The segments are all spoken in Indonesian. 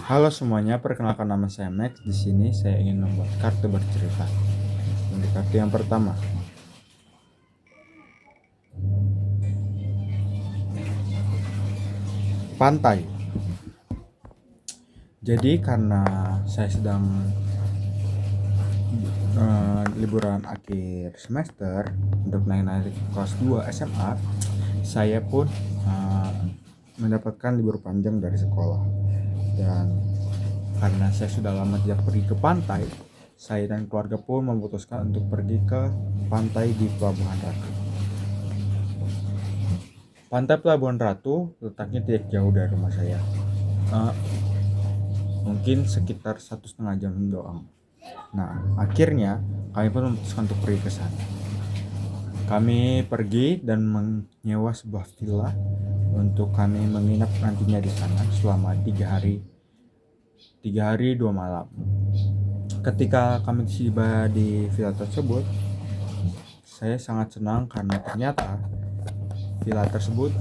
Halo semuanya, perkenalkan nama saya Max. Di sini saya ingin membuat kartu bercerita. Untuk kartu yang pertama, pantai. Jadi karena saya sedang liburan akhir semester untuk naik-naik kelas 2 SMA, saya pun mendapatkan libur panjang dari sekolah. Dan karena saya sudah lama tidak pergi ke pantai, saya dan keluarga pun memutuskan untuk pergi ke pantai di Pelabuhan Ratu. Pantai Pelabuhan Ratu letaknya tidak jauh dari rumah saya, uh, mungkin sekitar 1,5 jam doang. Nah, akhirnya kami pun memutuskan untuk pergi ke sana. Kami pergi dan menyewa sebuah villa untuk kami menginap nantinya di sana selama 3 hari 2 malam. Ketika kami tiba di villa tersebut, saya sangat senang karena ternyata villa tersebut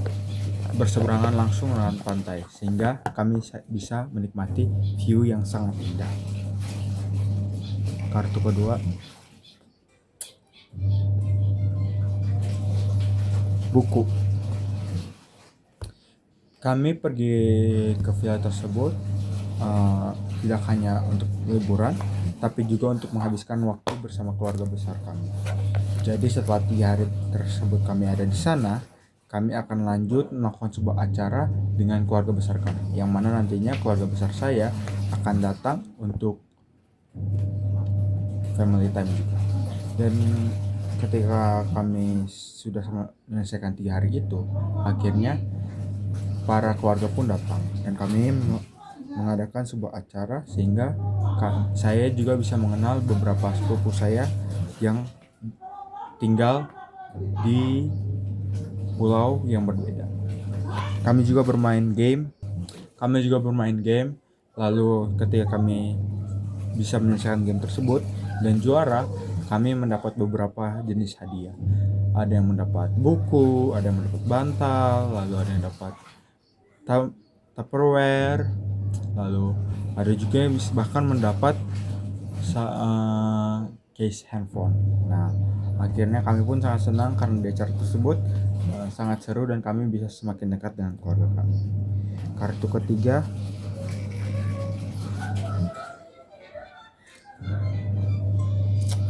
berseberangan langsung dengan pantai, sehingga kami bisa menikmati view yang sangat indah. Kartu kedua, buku. Kami pergi ke villa tersebut tidak hanya untuk liburan, tapi juga untuk menghabiskan waktu bersama keluarga besar kami. Jadi setelah 3 hari tersebut kami ada di sana, kami akan lanjut melakukan sebuah acara dengan keluarga besar kami, yang mana nantinya keluarga besar saya akan datang untuk family time juga. Dan ketika kami sudah menyelesaikan 3 hari itu, akhirnya para keluarga pun datang dan kami mengadakan sebuah acara sehingga saya juga bisa mengenal beberapa sepupu saya yang tinggal di pulau yang berbeda. Kami juga bermain game. Lalu ketika kami bisa menyelesaikan game tersebut dan juara, kami mendapat beberapa jenis hadiah. Ada yang mendapat buku, ada yang mendapat bantal, lalu ada yang dapat Tupperware, lalu ada juga yang bahkan mendapat case handphone. Nah, akhirnya kami pun sangat senang karena di acara tersebut sangat seru dan kami bisa semakin dekat dengan keluarga kami. Kartu ketiga,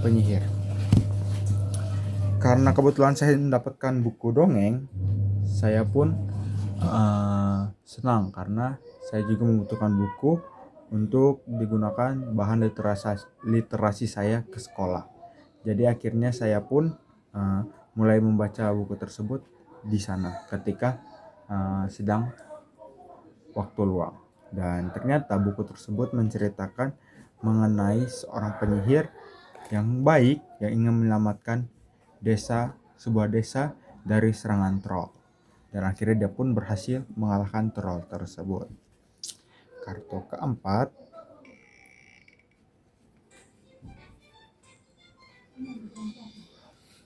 penyihir. Karena kebetulan saya mendapatkan buku dongeng, saya pun senang karena saya juga membutuhkan buku untuk digunakan bahan literasi saya ke sekolah. Jadi akhirnya saya pun mulai membaca buku tersebut di sana ketika sedang waktu luang. Dan ternyata buku tersebut menceritakan mengenai seorang penyihir yang baik yang ingin menyelamatkan sebuah desa dari serangan troll. Dan akhirnya dia pun berhasil mengalahkan troll tersebut. Kartu keempat,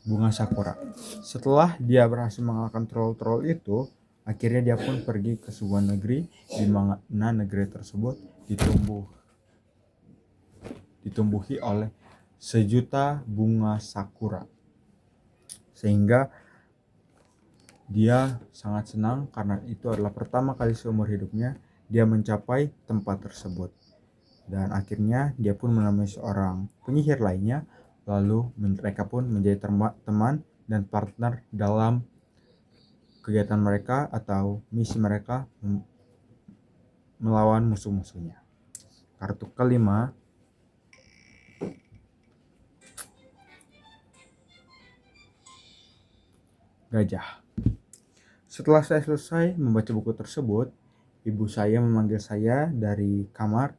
bunga sakura. Setelah dia berhasil mengalahkan troll-troll itu, akhirnya dia pun pergi ke sebuah negeri di mana negeri tersebut ditumbuhi oleh sejuta bunga sakura. Sehingga dia sangat senang karena itu adalah pertama kali seumur hidupnya dia mencapai tempat tersebut. Dan akhirnya dia pun menemui seorang penyihir lainnya, lalu mereka pun menjadi teman dan partner dalam kegiatan mereka atau misi mereka melawan musuh-musuhnya. Kartu kelima, gajah. Setelah saya selesai membaca buku tersebut, ibu saya memanggil saya dari kamar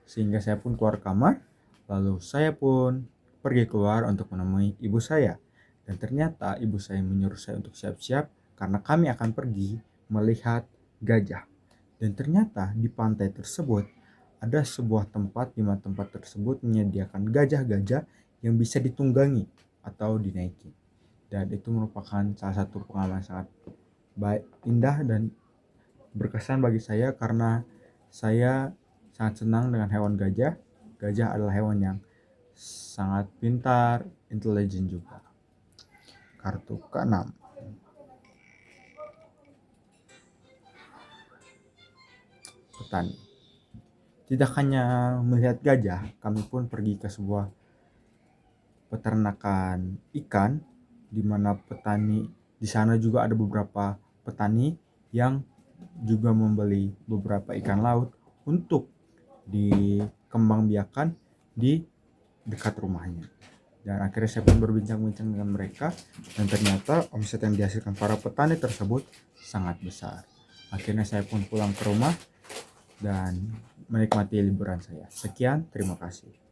sehingga saya pun keluar kamar. Lalu saya pun pergi keluar untuk menemui ibu saya. Dan ternyata ibu saya menyuruh saya untuk siap-siap karena kami akan pergi melihat gajah. Dan ternyata di pantai tersebut ada sebuah tempat di mana tempat tersebut menyediakan gajah-gajah yang bisa ditunggangi atau dinaiki. Dan itu merupakan salah satu pengalaman sangat indah dan berkesan bagi saya karena saya sangat senang dengan hewan gajah. Gajah adalah hewan yang sangat pintar, intelijen juga. Kartu ke-6. Petani. Tidak hanya melihat gajah, kami pun pergi ke sebuah peternakan ikan, di mana petani di sana juga ada beberapa petani yang juga membeli beberapa ikan laut untuk dikembangbiakan di dekat rumahnya. Dan akhirnya saya pun berbincang-bincang dengan mereka, dan ternyata omset yang dihasilkan para petani tersebut sangat besar. Akhirnya saya pun pulang ke rumah dan menikmati liburan saya. Sekian, terima kasih.